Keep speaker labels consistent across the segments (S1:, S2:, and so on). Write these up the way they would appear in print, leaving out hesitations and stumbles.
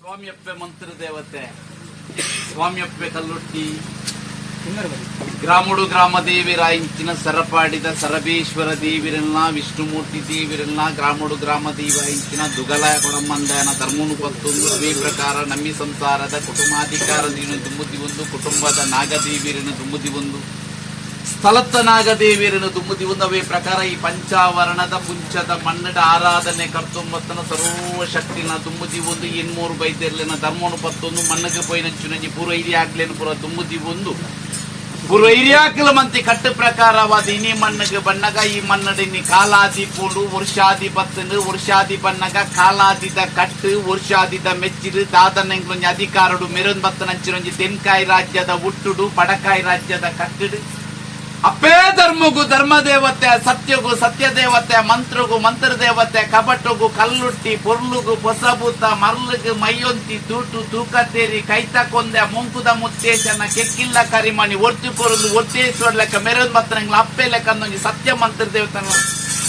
S1: ಸ್ವಾಮಿಯಪ್ಪೆ ಮಂತ್ರ ದೇವತೆ ಸ್ವಾಮಿಯಪ್ಪೆ ಕಲ್ಲುಟ್ಟಿ ಗ್ರಾಮುಡು ಗ್ರಾಮ ದೇವಿರಾಯಿಂಚಿನ ಸರಪಾಡಿದ ಸರಬೇಶ್ವರ ದೇವಿರನ್ನ ವಿಷ್ಣುಮೂರ್ತಿ ದೇವಿರನ್ನ ಗ್ರಾಮುಡು ಗ್ರಾಮ ದೇವಾಯಿಂಚಿನ ದುಗಲ ಕೊಡಂಬಂದನ ಧರ್ಮನು ಪತ್ತೊಂದು ಅದೇ ಪ್ರಕಾರ ನಮ್ಮಿ ಸಂಸಾರದ ಕುಟುಂಬಾಧಿಕಾರ ನೀನು ದುಮ್ಮುದಿ ಒಂದು ಕುಟುಂಬದ ನಾಗದೇವಿರನ್ನು ದುಮ್ಮುದಿ ಒಂದು ಸ್ಥಳತ್ತ ನಾಗದೇವಿಯರನ್ನು ದುಮ್ಮುದಿ ಒಂದು ಅವೇ ಪ್ರಕಾರ ಈ ಪಂಚಾವರಣದ ಪುಂಚದ ಮಣ್ಣಡ ಆರಾಧನೆ ಕರ್ತೊಂಬತ್ತನ ಸರ್ವಶಕ್ತಿನ ದುಮ್ಮುದಿ ಒಂದು 800 ಬೈದ್ಯರ್ಲಿನ ಧರ್ಮನು ಪತ್ತೊಂದು ಮಣ್ಣಗೆ ಪೋಯಿನಂಚುನಂಜಿ ಪೂರ್ವ ಹಿರಿಯಾಕ್ಲೇನು ಪೂರ ದುಮ್ಮುದಿ ಒಂದು ಪೂರ್ವ ಹಿರಿಯಾಕಲ ಮಂತಿ ಕಟ್ಟು ಪ್ರಕಾರವಾದ ಇನಿ ಮಣ್ಣಗೆ ಬಣ್ಣಗ ಈ ಮಣ್ಣಡಿನಿ ಕಾಲಾದಿ ಪೂಂಡು ವರ್ಷಾದಿ ಬತ್ತನು ವರ್ಷಾದಿ ಬಣ್ಣಗ ಕಾಲಾದಿದ ಕಟ್ಟು ವರ್ಷಾದಿದ ಮೆಚ್ಚಿರು ದಾದನೆಂಗ್ಲೊಂಜಿ ಅಧಿಕಾರಡು ಮೆರನ್ ಬತ್ತನಂಚಿನೊಂಜಿ ತೆನ್ಕಾಯಿ ರಾಜ್ಯದ ಹುಟ್ಟುಡು ಪಡಕಾಯಿ ರಾಜ್ಯದ ಕಟ್ಟುಡು ಅಪ್ಪೇ ಧರ್ಮಗೂ ಧರ್ಮ ದೇವತೆ ಸತ್ಯಗೂ ಸತ್ಯ ದೇವತೆ ಮಂತ್ರಗೂ ಮಂತ್ರ ದೇವತೆ ಕಬಟಗೂ ಕಲ್ಲುಟ್ಟಿ ಪೊರ್ಲುಗೂ ಪೊಸಭೂತ ಮರ್ಲುಗು ಮೈಯೊಂತಿ ತೂಟು ತೂಕತೇರಿ ಕೈತ ಕೊಂದೆ ಮುಂಕುದ ಮುತ್ತೇಶನ ಕೆಕ್ಕಿಲ್ಲ ಕರಿಮಣಿ ಒರ್ತಿ ಕೊರಲು ಒರ್ತೇಶ್ವರ ಲೆಕ್ಕ ಮೆರನ್ ಬತ್ತನಂಗ್ಲ ಅಪ್ಪೆ ಲೆಕ್ಕಂದೊಂಜಿ ಸತ್ಯ ಮಂತ್ರ ದೇವತೆ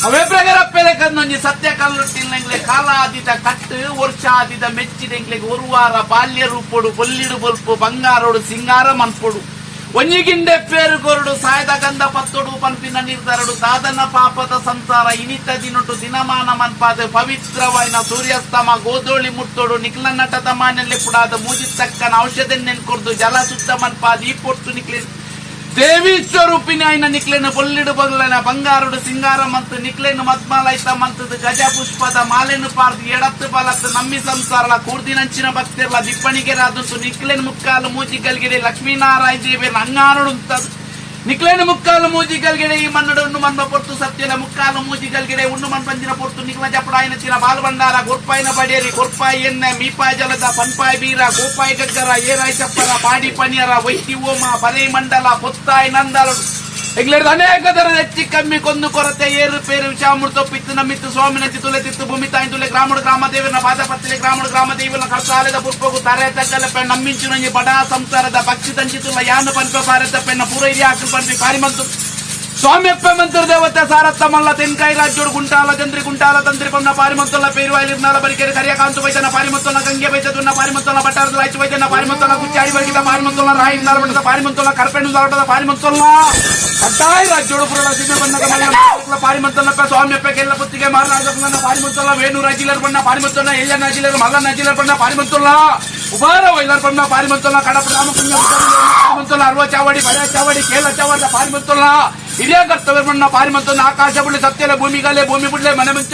S1: ಅವೇ ಪ್ರಕಾರ ಅಪ್ಪೆ ಲೆಕ್ಕಂದೊಂಜಿ ಸತ್ಯ ಕಲ್ಲುಟ್ಟಿಲ್ನಂಗ್ಲೆ ಕಾಲಾದಿದ ಕಟ್ಟು ವರ್ಷಾದಿದ ಮೆಚ್ಚಿದಂಗ್ಲೆಗೆ ಒಂದು ವಾರ ಬಾಲ್ಯ ರೂಪೋಡು ಬೊಲ್ಲಿಡು ಬಲ್ಪು ಬಂಗಾರೋಡು ಸಿಂಗಾರ ಮನ್ಪೊಡು ಒಂಜಿಗಿಂಡೆ ಪೇರು ಕೊರಡು ಸಾಯ್ದ ಗಂಧ ಪತ್ತೊಡು ಪಂಪಿನ ನಿರ್ಧಾರಡು ಸಾಧನ ಪಾಪದ ಸಂಸಾರ ಇನಿತ ದಿನೊಟ್ಟು ದಿನಮಾನ ಮನ್ಪಾದ ಪವಿತ್ರವಾಯಿನ ಸೂರ್ಯಾಸ್ತಮ ಗೋಧೋಳಿ ಮುಟ್ಟೋಡು ನಿಕ್ಲ ನಟದ ಮಾನೆಲ್ಲೆ ಪುಡಾದ ಮೂಜಿತ್ತಕ್ಕನ ಔಷಧ ನೆನ್ಕೊಡ್ದು ಜಲ ಶುದ್ಧ ಮನ್ಪಾದ ಈ ಪೊಟ್ಟು ನಿಕ್ಲೆ ದೇವಿ ಸ್ವರೂಪಿನಿ ಆಯ್ನ ನಿಕ್ಲೇನ ಬೊಲ್ಲಿಡು ಬಗ್ಲನ ಬಂಗಾರುಡು ಸಿಂಗಾರ ಮಂತ್ ನಿಕ್ಲೇನು ಮದ್ಮಾಲೈತ ಮಂತದ ಗಜ ಪುಷ್ಪದ ಮಾಲೆನು ಪಾರ್ದು ಎಡತ್ತು ಬಲತ್ತು ನಮ್ಮಿ ಸಂಸಾರ ಕೂರ್ದಿನಂಚಿನ ಭಕ್ತಿರ್ಲ ದಿಪ್ಪಣಿಗೆ ರಾದಂತು ನಿಕ್ಲೇನು ಮುಕ್ಕಾಲು ಮೂಜಿಗಲ್ಗಿಡೆ ಲಕ್ಷ್ಮೀನಾರಾಯಣ ದೇವಿ ಅಂಗಾರುಡು ನಿಕ್ಲೇನು ಮುಕ್ಕಾಲು ಮೂಜಿಗಲ್ಗಿಡೆ ಈ ಮನ್ನಡು ಉಣ್ಣು ಮನ್ಪ ಪೊರ್ತು ಸತ್ಯಲ ಮುಕ್ಕಾಲು ಮೂಜಿಗಲ್ಗಿಡೆ ಉಣ್ಣು ಮನ್ ಪಂಜಿನ ಪೊರ್ತು ನಿಕ್ಲ ಜಪಡಾಯಿನ ಚಿನ ಬಾಲ್ಬಂಡಾರ ಗೊರ್ಪಾಯಿನ ಬಡಿಯರಿ ಗೊರ್ಪಾಯಿ ಎಣ್ಣೆ ಮೀಪಾಯಿ ಜಲದ ಪನ್ಪಾಯಿ ಬೀರ ಗೋಪಾಯಿ ಗಗ್ಗರ ಏರಾಯಿ ಚಪ್ಪರ ಪಾಡಿ ಪನಿಯರ ವೈತಿ ಓಮ ಬರೈ ಮಂಡಲ ಪೊತ್ತಾಯಿ ನಂದಲು ಎಂಗ್ಲೇಡ್ ಅನೇಕ ತರದ ಹೆಚ್ಚಿ ಕಮ್ಮಿ ಕೊಂದು ಕೊರತೆ ಏರು ಪೇರು ವಿಷಾಮೃತ ಪಿತ್ತು ನಮ್ಮಿತ್ತು ಸ್ವಾಮಿನಂಚಿ ತುಲೆ ತಿತ್ತು ಭೂಮಿ ತಾಯಿ ತುಲೆ ಗ್ರಾಮುಡು ಗ್ರಾಮ ದೇವಿನ ಪಾದಪತ್ತಿಲೆ ಗ್ರಾಮುಡು ಗ್ರಾಮ ದೇವಿನ ಕರ್ತಾಲದ ಪುಷ್ಪಗು ತಾರೆ ತಕ್ಕಲ ಪೆಣ್ಣ ನಮ್ಮಿಂಚು ನಂಜಿ ಬಡಾ ಸಂಸಾರದ ಪಕ್ಷಿ ತಂಚಿತುಲ್ಲ ಯಾನು ಪಂಪ ಭಾರತ ಪೆಣ್ಣ ಪೂರ ಹಿರಿಯ ಹಾಕಲು ಪಂಪಿ ಪಾರಿಮಂತು ಸ್ವಾಮಿಯಪ್ಪ ಮಂತ್ರ ದೇವತೆ ಸಾರತ್ತ ಮಲ್ಲ ತೆನ್ಕಾಯಿ ರಾಜ್ಯೋಡು ಗುಂಟಾಲ ಚಂದ್ರಿ ಗುಂಟಾಲ ತಂತ್ರಿ ಪನ್ನ ಪಾರಿಮಂತೊಲ್ಲ ಪೇರುವಾಯಿಲಿರ್ನಾಲ ಬರಿಕೆರೆ ಕರಿಯಕಾಂತು ಬೈತನ ಪಾರಿಮಂತೊಲ್ಲ ಗಂಗೆ ಬೈತದುನ್ನ ಪಾರಿಮಂತೊಲ್ಲ ಬಟ್ಟಾರದ ಲಾಯ್ಚು ಬೈತನ ಪಾರಿಮಂತೊಲ್ಲ ಗುಚ್ಚಾಡಿ ಬಗಿದ ಪಾರಿಮಂತೊಲ್ಲ ರಾಯಿ ನಾಲ್ಬಟ್ಟದ ಪಾರಿಮಂತೊಲ್ಲ ಕರ್ಪೆಣ್ಣು ದಾಟದ ಪಾರಿಮಂತೊಲ್ಲ ಕಟ್ಟಾಯಿ ರಾಜ್ಯೋಡು ಪುರಳ ಸಿದ್ಧ ಬಣ್ಣದ ಪಾರಿಮಂತೊಲ್ಲಪ್ಪ ಸ್ವಾಮಿಯಪ್ಪ ಕೆಲ್ಲ ಪುತ್ತಿಗೆ ಮಾರನಾಡ ಪಾರಿಮಂತೊಲ್ಲ ವೇಣು ರಾಜಿಲರ್ ಬಣ್ಣ ಪಾರಿಮಂತೊಲ್ಲ ಎಳ್ಳ ನಾಜಿಲರ್ ಮಲ್ಲ ನಾಜಿಲರ್ ಬಣ್ಣ ಪಾರಿಮಂತೊಲ್ಲ ಉಪಾರ ವೈಲರ್ ಬಣ್ಣ ಪಾರಿಮಂತೊಲ್ಲ ಕಡಪ ರಾಮಕುಂಜ ಪಾರಿಮಂತೊಲ್ಲ ಅರ್ವ ಚಾವಡಿ ಬಡ ಚಾವಡಿ ಕೇಲ ಚಾವಡ ಪಾರಿಮಂತೊಲ್ಲ ಹಿರಿಯ ಕರ್ತವ್ಯ ಬಣ್ಣ ಪಾರಿಮಂತೊಲ್ಲ ಆಕಾಶ ಬಿಡ್ಲೆ ಸತ್ಯಲೆ ಭೂಮಿಗಲೆ ಭೂಮಿ ಬಿಡ್ಲೆ ಮನೆ ಮಂಚ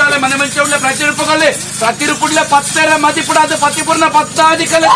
S1: ಬಿಡ್ಲೆ ಪ್ರತಿರೂಪಗಲೆ ಪ್ರತಿರೂಪುಡ್ಲೆ ಪತ್ತೆರೆ ಮದಿ ಪುಡಾದ ಪತಿಪೂರ್ಣ ಪತ್ತಾದಿ ಕಲೆ